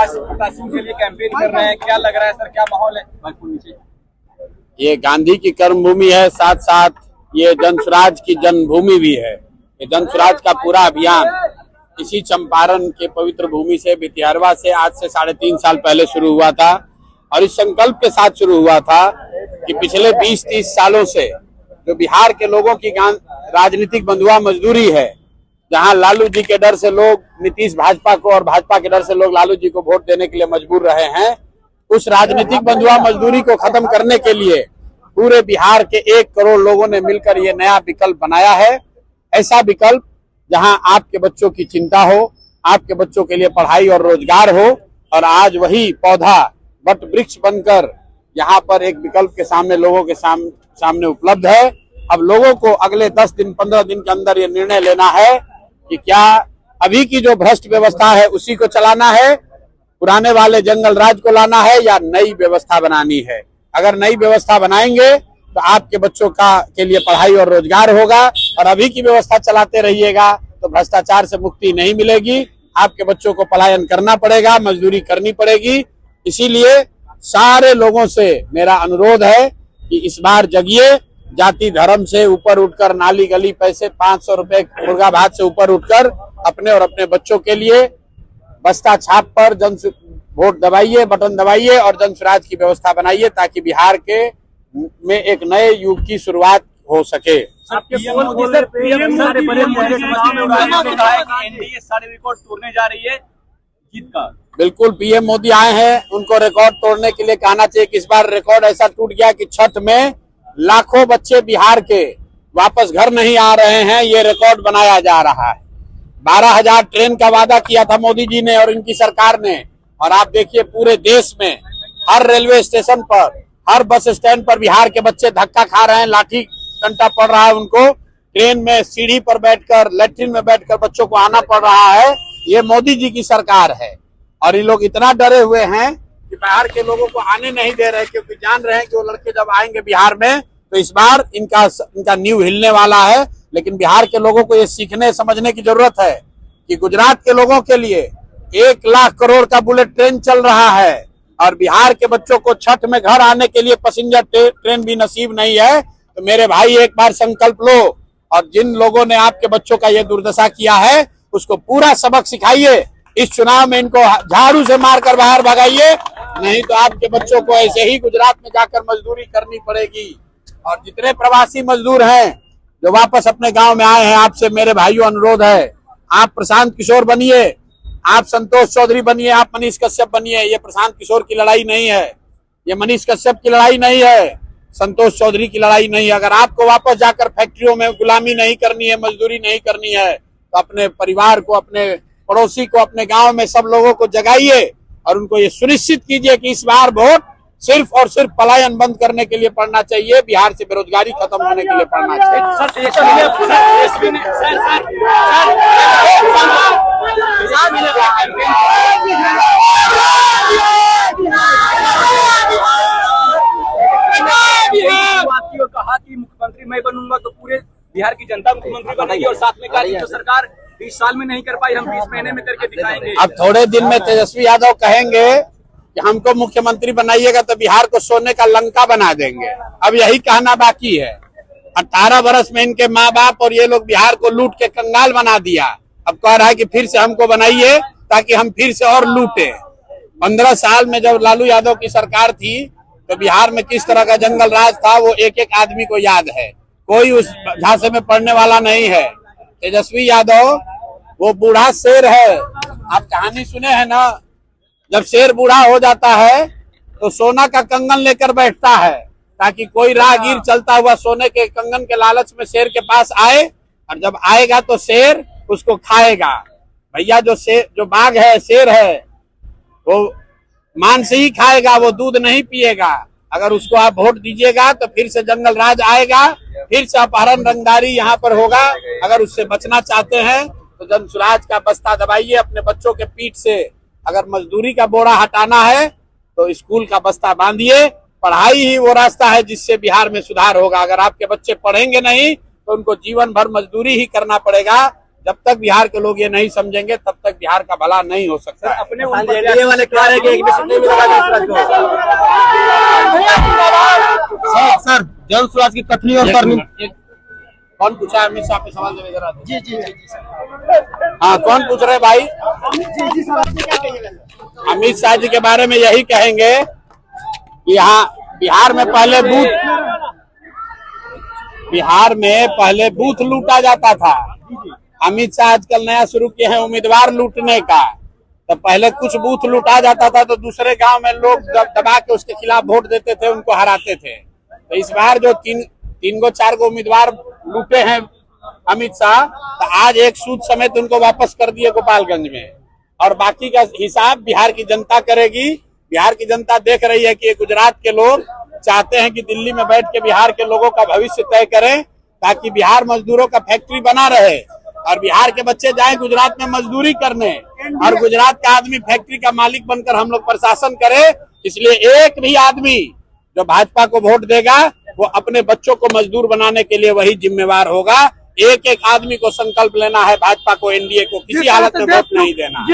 प्रत्याशियों के लिए कैंपेन कर रहे हैं, क्या लग रहा है सर, क्या माहौल है भाजपा नीचे? ये गांधी की कर्मभूमि है, साथ साथ ये जनसुराज की जन्मभूमि भी है। ये जनसुराज का पूरा अभियान इसी चंपारण के पवित्र भूमि से, भितिहरवा से आज से 3.5 साल पहले शुरू हुआ था और इस संकल्प के साथ शुरू हुआ था कि पिछले 20-30 सालों से जो बिहार के लोगों की राजनीतिक बंधुआ मजदूरी है, जहां लालू जी के डर से लोग नीतीश भाजपा को और भाजपा के डर से लोग लालू जी को वोट देने के लिए मजबूर रहे हैं, उस राजनीतिक बंधुआ मजदूरी को खत्म करने के लिए पूरे बिहार के 1 करोड़ लोगों ने मिलकर ये नया विकल्प बनाया है। ऐसा विकल्प जहां आपके बच्चों की चिंता हो, आपके बच्चों के लिए पढ़ाई और रोजगार हो, और आज वही पौधा वट वृक्ष बनकर यहाँ पर एक विकल्प के सामने लोगों के सामने उपलब्ध है। अब लोगों को अगले 10 दिन 15 दिन के अंदर ये निर्णय लेना है कि क्या अभी की जो भ्रष्ट व्यवस्था है उसी को चलाना है, पुराने वाले जंगल राज को लाना है, या नई व्यवस्था बनानी है। अगर नई व्यवस्था बनाएंगे तो आपके बच्चों के लिए पढ़ाई और रोजगार होगा, और अभी की व्यवस्था चलाते रहिएगा तो भ्रष्टाचार से मुक्ति नहीं मिलेगी, आपके बच्चों को पलायन करना पड़ेगा, मजदूरी करनी पड़ेगी। इसीलिए सारे लोगों से मेरा अनुरोध है कि इस बार जगिए, जाति धर्म से ऊपर उठकर, नाली गली पैसे 500 रुपए मुर्गा भात से ऊपर उठकर अपने और अपने बच्चों के लिए बस्ता छाप पर वोट दबाइए, बटन दबाइए और जनसुराज की व्यवस्था बनाइए, ताकि बिहार के में एक नए युग की शुरुआत हो सके। एनडीए सारे रिकॉर्ड तोड़ने जा रही है जीत का। बिल्कुल, पीएम मोदी आए हैं, उनको रिकॉर्ड तोड़ने के लिए कहना चाहिए कि इस बार रिकॉर्ड ऐसा टूट गया कि छठ में लाखों बच्चे बिहार के वापस घर नहीं आ रहे हैं। ये रिकॉर्ड बनाया जा रहा है। 12,000 ट्रेन का वादा किया था मोदी जी ने और इनकी सरकार ने, और आप देखिए पूरे देश में हर रेलवे स्टेशन पर, हर बस स्टैंड पर बिहार के बच्चे धक्का खा रहे हैं, लाठी डंडा पड़ रहा है उनको, ट्रेन में सीढ़ी पर बैठकर, लैट्रिन में बैठकर बच्चों को आना पड़ रहा है। ये मोदी जी की सरकार है और ये लोग इतना डरे हुए हैं कि बिहार के लोगों को आने नहीं दे रहे, क्योंकि जान रहे हैं कि वो लड़के जब आएंगे बिहार में तो इस बार इनका नींव हिलने वाला है। लेकिन बिहार के लोगों को ये सीखने समझने की जरूरत है कि गुजरात के लोगों के लिए 1 लाख करोड़ का बुलेट ट्रेन चल रहा है और बिहार के बच्चों को छठ में घर आने के लिए पैसेंजर ट्रेन भी नसीब नहीं है। तो मेरे भाई, एक बार संकल्प लो और जिन लोगों ने आपके बच्चों का ये दुर्दशा किया है उसको पूरा सबक सिखाइए। इस चुनाव में इनको झाड़ू से मारकर बाहर भगाइए, नहीं तो आपके बच्चों को ऐसे ही गुजरात में जाकर मजदूरी करनी पड़ेगी। और जितने प्रवासी मजदूर हैं जो वापस अपने गांव में आए हैं, आपसे मेरे भाइयों अनुरोध है, आप प्रशांत किशोर बनिए, आप संतोष चौधरी बनिए, आप मनीष कश्यप बनिए। ये प्रशांत किशोर की लड़ाई नहीं है, ये मनीष कश्यप की लड़ाई नहीं है, संतोष चौधरी की लड़ाई नहीं है। अगर आपको वापस जाकर फैक्ट्रियों में गुलामी नहीं करनी है, मजदूरी नहीं करनी है, तो अपने परिवार को, अपने पड़ोसी को, अपने गांव में सब लोगों को जगाइए और उनको ये सुनिश्चित कीजिए कि इस बार वोट सिर्फ और सिर्फ पलायन बंद करने के लिए पड़ना चाहिए, बिहार से बेरोजगारी खत्म होने के लिए पड़ना चाहिए। कहा कि मुख्यमंत्री मैं बनूंगा तो पूरे बिहार की जनता मुख्यमंत्री बनेगी, और साथ में कहा जो सरकार 20 साल में नहीं कर पाई हम 20 महीने में करके दिखाएंगे। अब थोड़े दिन में तेजस्वी यादव कहेंगे कि हमको मुख्यमंत्री बनाइएगा तो बिहार को सोने का लंका बना देंगे। अब यही कहना बाकी है। 18 वर्ष में इनके माँ बाप और ये लोग बिहार को लूट के कंगाल बना दिया। अब कह रहा है कि फिर से हमको बनाइए ताकि हम फिर से और लूटे। 15 साल में जब लालू यादव की सरकार थी तो बिहार में किस तरह का जंगल राज था वो एक एक आदमी को याद है, कोई उस झांसे में पड़ने वाला नहीं है। तेजस्वी यादव वो बूढ़ा शेर है, आप कहानी सुने हैं ना, जब शेर बूढ़ा हो जाता है तो सोना का कंगन लेकर बैठता है ताकि कोई राहगीर चलता हुआ सोने के कंगन के लालच में शेर के पास आए, और जब आएगा तो शेर उसको खाएगा। भैया जो बाघ है, शेर है, वो मांस ही खाएगा, वो दूध नहीं पिएगा। अगर उसको आप वोट दीजिएगा तो फिर से जंगल राज आएगा, फिर से अपहरण रंगदारी यहाँ पर होगा। अगर उससे बचना चाहते हैं तो जनसुराज का बस्ता दबाइए अपने बच्चों के पीठ से। अगर मजदूरी का बोरा हटाना है तो स्कूल का बस्ता बांधिए। पढ़ाई ही वो रास्ता है जिससे बिहार में सुधार होगा। अगर आपके बच्चे पढ़ेंगे नहीं तो उनको जीवन भर मजदूरी ही करना पड़ेगा। जब तक बिहार के लोग ये नहीं समझेंगे तब तक बिहार का भला नहीं हो सकता है। अपने एनडीए वाले कह रहे हैं कि एक भी सीट नहीं मिलेगा जनसुराज को। सर जनसुराज की कथनी और करनी। कौन पूछा है? अमित शाह पे सवाल जरा इधर आते। जी जी जी सर। हाँ, कौन पूछ रहे भाई? अमित शाह जी के बारे में यही कहेंगे कि यहाँ बिहार में पहले बूथ लूटा जाता था। अमित शाह आजकल नया शुरू किए हैं उम्मीदवार लूटने का। तो पहले कुछ बूथ लूटा जाता था तो दूसरे गांव में लोग दबा के उसके खिलाफ वोट देते थे, उनको हराते थे। तो इस बार जो तीन गो 4 गो उम्मीदवार लूटे हैं अमित शाह, तो आज एक सूद समेत उनको वापस कर दिए गोपालगंज में, और बाकी का हिसाब बिहार की जनता करेगी। बिहार की जनता देख रही है कि गुजरात के लोग चाहते हैं कि दिल्ली में बैठ के बिहार के लोगों का भविष्य तय करें, ताकि बिहार मजदूरों का फैक्ट्री बना रहे और बिहार के बच्चे जाएं गुजरात में मजदूरी करने, और गुजरात का आदमी फैक्ट्री का मालिक बनकर हम लोग प्रशासन करे। इसलिए एक भी आदमी जो भाजपा को वोट देगा वो अपने बच्चों को मजदूर बनाने के लिए वही जिम्मेवार होगा। एक एक आदमी को संकल्प लेना है भाजपा को, एनडीए को किसी हालत में वोट नहीं देना।